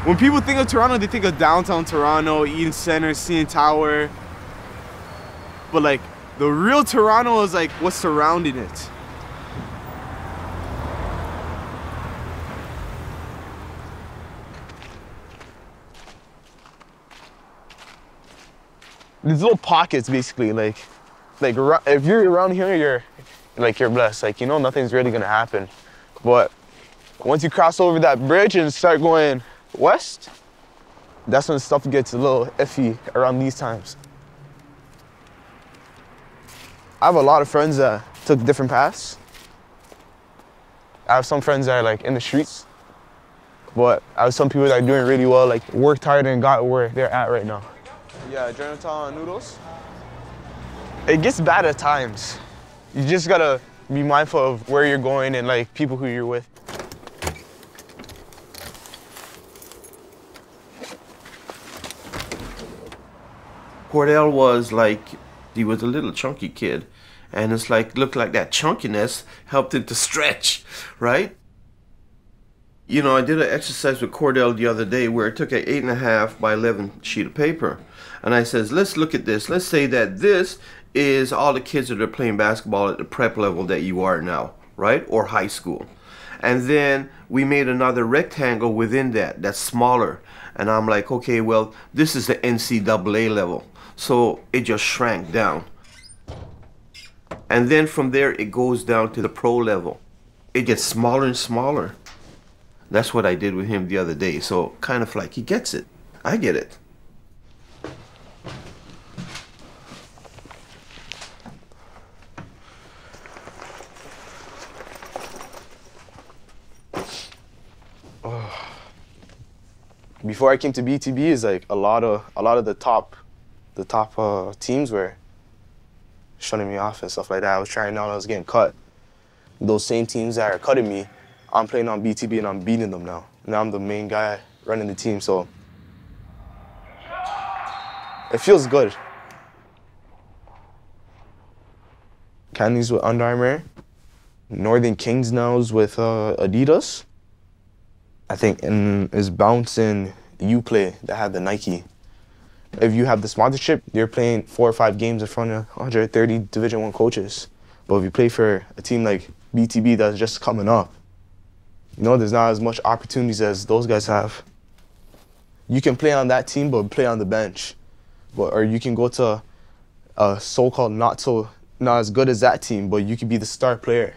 When people think of Toronto, they think of downtown Toronto, Eaton Center, CN Tower. But like, the real Toronto is like what's surrounding it. These little pockets, basically, like if you're around here, you're blessed. Like, you know, nothing's really gonna happen. But once you cross over that bridge and start going west, that's when stuff gets a little iffy around these times. I have a lot of friends that took different paths. I have some friends that are like in the streets, but I have some people that are doing really well, like worked hard and got where they're at right now. Yeah, Jonathan noodles. It gets bad at times. You just gotta be mindful of where you're going and like people who you're with. Cordell was like, he was a little chunky kid, and it's like, looked like that chunkiness helped him to stretch, right? You know, I did an exercise with Cordell the other day where I took an 8.5 by 11 sheet of paper, and I says, let's look at this. Let's say that this is all the kids that are playing basketball at the prep level that you are now, right? Or high school. And then we made another rectangle within that, that's smaller. And I'm like, okay, well, this is the NCAA level. So it just shrank down. And then from there, it goes down to the pro level. It gets smaller and smaller. That's what I did with him the other day. So kind of like, he gets it. I get it. Before I came to BTB, is like a lot of the top teams were shutting me off and stuff like that. I was trying out, I was getting cut. Those same teams that are cutting me, I'm playing on BTB and I'm beating them now. Now I'm the main guy running the team, so it feels good. Candy's with Under Armour. Northern Kings now is with Adidas. I think is Bounce and Uplay that have the Nike. If you have the sponsorship, you're playing 4 or 5 games in front of 130 Division I coaches. But if you play for a team like BTB that's just coming up, you know, there's not as much opportunities as those guys have. You can play on that team, but play on the bench. Or you can go to a so-called not as good as that team, but you can be the star player.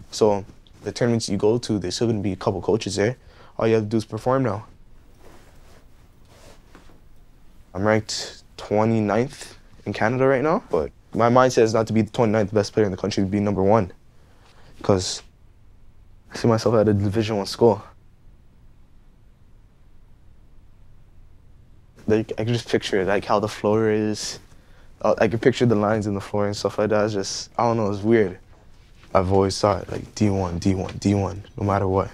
So the tournaments you go to, there's still gonna be a couple coaches there. All you have to do is perform now. I'm ranked 29th in Canada right now, but my mindset is not to be the 29th best player in the country, to be #1. Because I see myself at a Division I school. Like, I can just picture it, like how the floor is. I can picture the lines in the floor and stuff like that. It's just, I don't know, it's weird. I've always thought like D1, D1, D1, no matter what.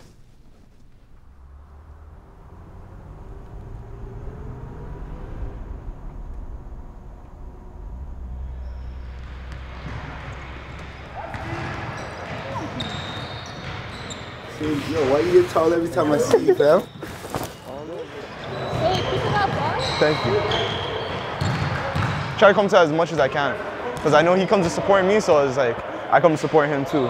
Yo, why you get tall every time I see you, fam? Hey, keep it up, boss. Thank you. Try to come to as much as I can. Because I know he comes to support me, so it's like, I come to support him too.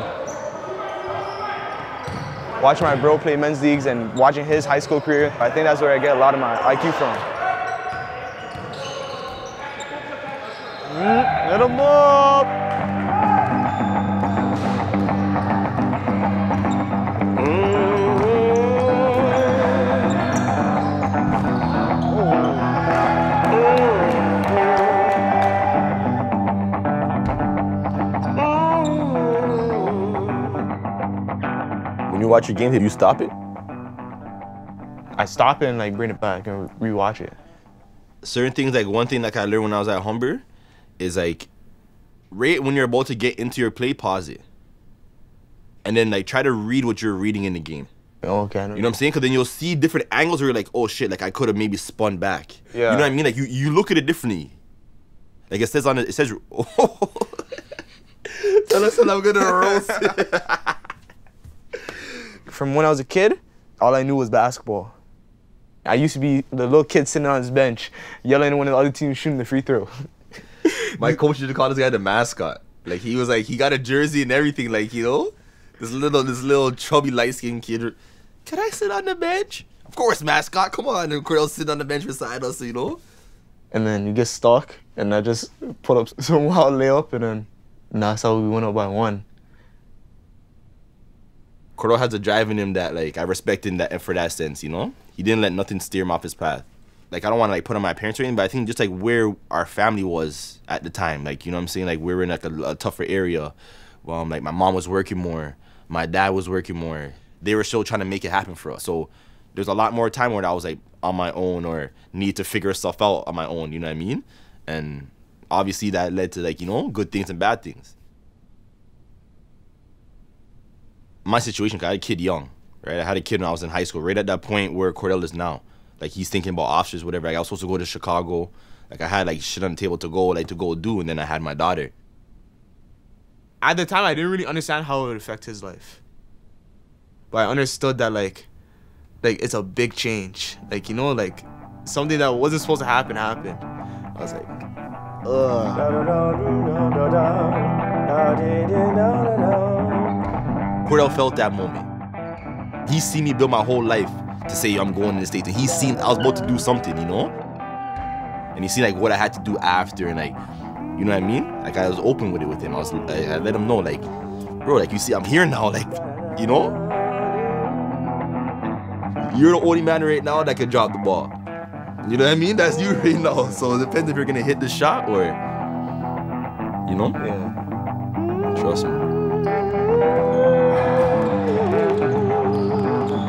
Watching my bro play men's leagues and watching his high school career, I think that's where I get a lot of my IQ from. Hit him up! When you watch your game, did you stop it? I stop it and like bring it back and rewatch it. Certain things, like one thing like I learned when I was at Humber is like, right when you're about to get into your play, pause it. And then like try to read what you're reading in the game. Okay. You know what I'm saying? Because then you'll see different angles where you're like, oh shit, like I could have maybe spun back. Yeah. You know what I mean? Like you look at it differently. Like it says on it, it says, oh. Tell us I'm gonna roast it. From when I was a kid, all I knew was basketball. I used to be the little kid sitting on his bench, yelling when the other team was shooting the free throw. My coach used to call this guy the mascot. Like, he was like, he got a jersey and everything, like, you know? This little chubby light-skinned kid. Can I sit on the bench? Of course, mascot. Come on. And Cordell sit on the bench beside us, you know? And then you get stuck, and I just put up some wild layup, and that's how we went up by 1. Cordell has a drive in him that, like, I respect in that for that sense, you know? He didn't let nothing steer him off his path. Like, I don't want to, like, put on my parents or anything, but I think just, like, where our family was at the time. Like, you know what I'm saying? Like, we were in, like, a tougher area. Like, my mom was working more. My dad was working more. They were still trying to make it happen for us. So there's a lot more time where I was, like, on my own or need to figure stuff out on my own, you know what I mean? And obviously that led to, like, you know, good things and bad things. My situation, 'cause I had a kid young, right? I had a kid when I was in high school, right at that point where Cordell is now. Like, he's thinking about options, whatever. Like, I was supposed to go to Chicago. Like, I had, like, shit on the table to go do, and then I had my daughter. At the time, I didn't really understand how it would affect his life. But I understood that, like it's a big change. Like, you know, like, something that wasn't supposed to happen happened. I was like, Cordell felt that moment. He seen me build my whole life to say I'm going to the States, and he seen I was about to do something, you know? And he seen, like, what I had to do after, and, like, you know what I mean? Like, I was open with it with him. I let him know, like, bro, like, you see, I'm here now, like, you know? You're the only man right now that can drop the ball. You know what I mean? That's you right now. So it depends if you're gonna hit the shot or, you know? yeah. Trust me.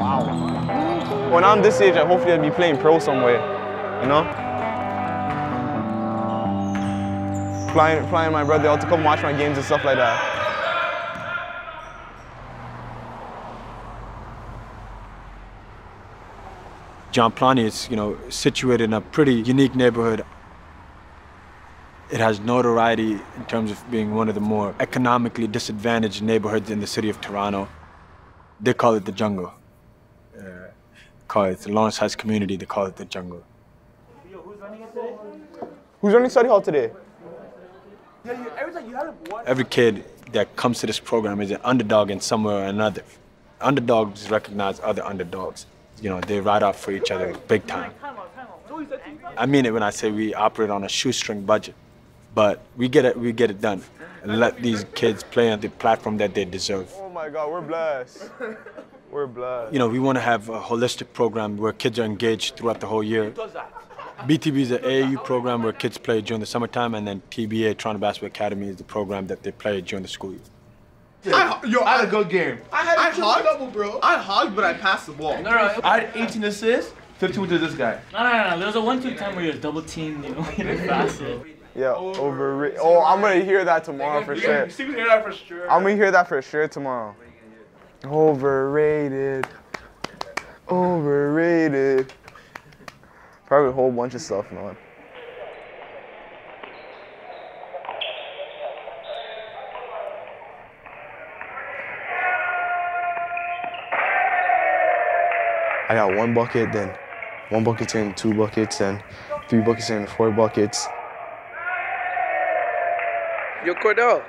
Wow. When I'm this age, hopefully I'll be playing pro somewhere, you know? Flying my brother out to come watch my games and stuff like that. John Plani is, you know, situated in a pretty unique neighborhood. It has notoriety in terms of being one of the more economically disadvantaged neighborhoods in the city of Toronto. They call it the jungle. It's the Lawrence Heights community, they call it the jungle. Who's running study hall today? Every kid that comes to this program is an underdog in some way or another. Underdogs recognize other underdogs. You know, they ride off for each other big time. I mean it when I say we operate on a shoestring budget, but we get it done. And let these kids play on the platform that they deserve. Oh my God, we're blessed. We're blessed. You know, we want to have a holistic program where kids are engaged throughout the whole year. BTB is an AAU program where kids play during the summertime, and then TBA, Toronto Basketball Academy, is the program that they play during the school year. I had a good game. I hogged, double, bro. I hogged, but I passed the ball. No. I had 18 assists, 15 to this guy. No. There was a 1-2 time where you was double teamed, you know, faster. Yeah, overrated. Oh, I'm gonna hear that tomorrow for sure. You hear that for sure. I'm gonna hear that for sure tomorrow. Overrated. Overrated. Probably a whole bunch of stuff, man. I got 1 bucket, then 1 bucket turned 2 buckets, then 3 buckets turned 4 buckets. Yo, Cordell,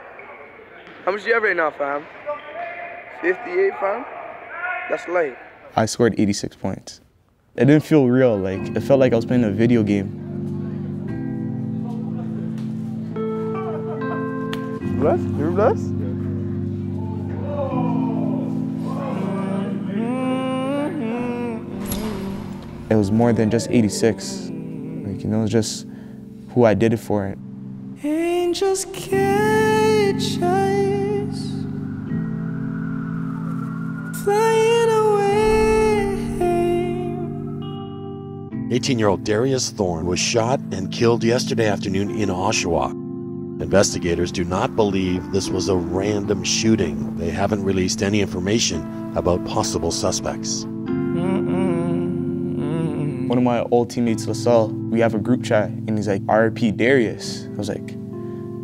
how much you have right now, fam? 58, fam? That's light. I scored 86 points. It didn't feel real, like, it felt like I was playing a video game. Blessed? You're blessed? It was more than just 86. Like, you know, it was just who I did it for. Angels catch us flying away. 18-year-old Darius Thorne was shot and killed yesterday afternoon in Oshawa. Investigators do not believe this was a random shooting. They haven't released any information about possible suspects. One of my old teammates, LaSalle, we have a group chat, and he's like, RIP Darius. I was like,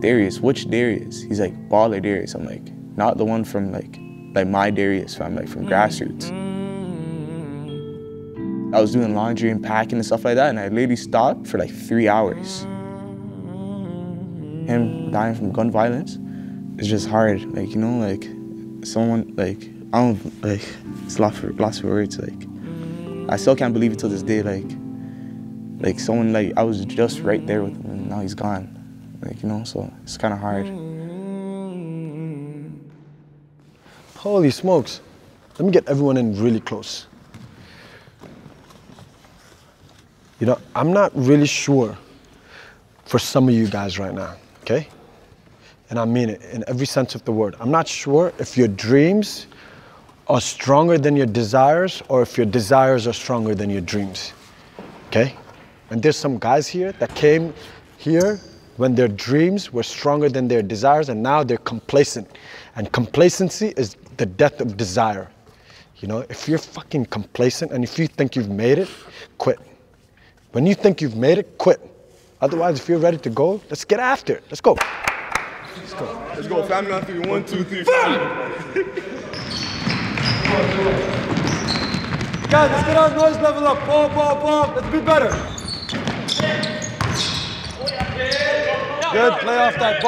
Darius? Which Darius? He's like, Baller Darius. I'm like, not the one from like my Darius fam, like from grassroots. I was doing laundry and packing and stuff like that, and I literally stopped for like 3 hours. Him dying from gun violence, it's just hard. Like, you know, like someone, like, I don't, like, it's lost for words. Like, I still can't believe it till this day. Like someone, like, I was just right there with him, and now he's gone. Like, you know, so it's kind of hard. Holy smokes. Let me get everyone in really close. You know, I'm not really sure for some of you guys right now, okay? And I mean it in every sense of the word. I'm not sure if your dreams are stronger than your desires or if your desires are stronger than your dreams, okay? And there's some guys here that came here when their dreams were stronger than their desires, and now they're complacent. And complacency is the death of desire. You know, if you're fucking complacent and if you think you've made it, quit. When you think you've made it, quit. Otherwise, if you're ready to go, let's get after it. Let's go. Let's go. Let's go, family on 3. 1, 2, 3, 4. Guys, let's get our noise level up. Ball. Let's be better. Good, play off that.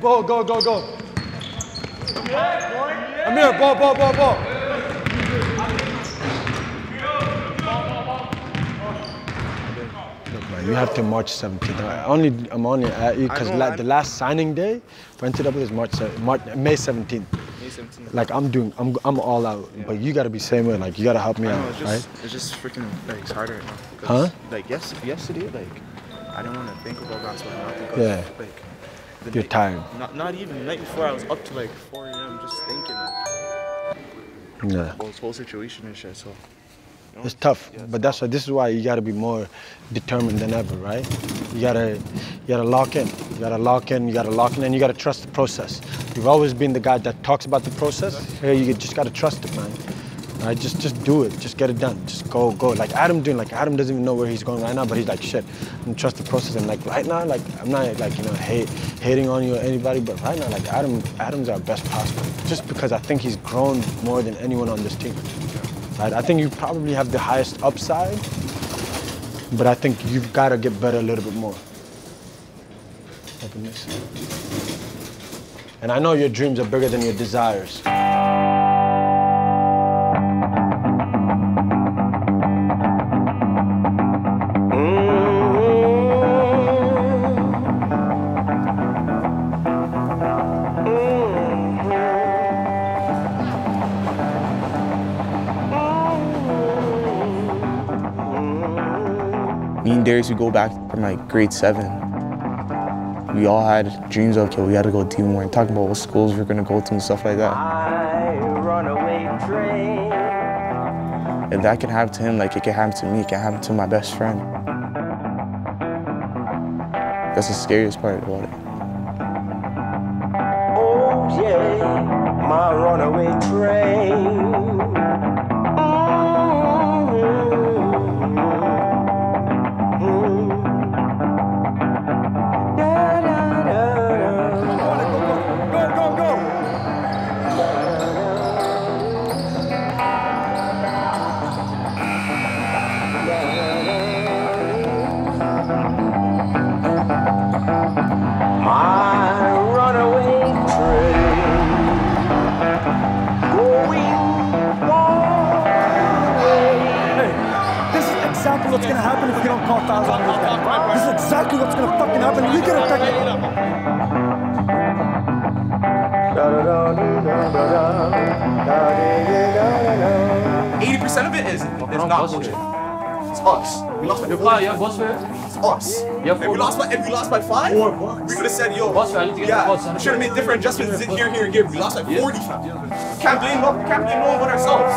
Ball. Go. Amir, ball. Look, man, you have to March 17th. I'm only at you because the last signing day for NCAA is May 17th. Like I'm all out, but you gotta be same way. Like you gotta help me out, right? It's just freaking, like, it's harder right now. Huh? Like yesterday, like, I didn't want to think about basketball now because, Yeah. like, You're tired. Not even the night before, I was up to like 4 a.m. just thinking, like, about this whole situation and shit. So, you know, it's tough, but this is why you gotta be more determined than ever, right? You gotta lock in. You gotta lock in, and you gotta trust the process. You've always been the guy that talks about the process. Here, you just gotta trust it, man. Right? Just do it. Just get it done. Just go. Like Adam Adam doesn't even know where he's going right now, but he's like, shit, I'm trust the process. And like right now, like I'm not like, you know, hating on you or anybody, but right now, like Adam's our best prospect. Just because I think he's grown more than anyone on this team. Right? I think you probably have the highest upside, but I think you've got to get better a little bit more. And I know your dreams are bigger than your desires. Me and Darius, we go back from like grade 7. We all had dreams of, okay, we had to go do more and talking about what schools we're gonna go to and stuff like that. If that can happen to him, like it can happen to me, it can happen to my best friend. That's the scariest part about it. Oh yeah, my runaway train. What's gonna happen if we don't call fouls on this guy? This is exactly what's gonna fucking happen. We get a technical. 80% of it is not bullshit. It's us. We lost by It's us. If we lost by 5, we would have said, yo, yeah, should have made different adjustments here. We lost by 40. Can't blame no one but ourselves.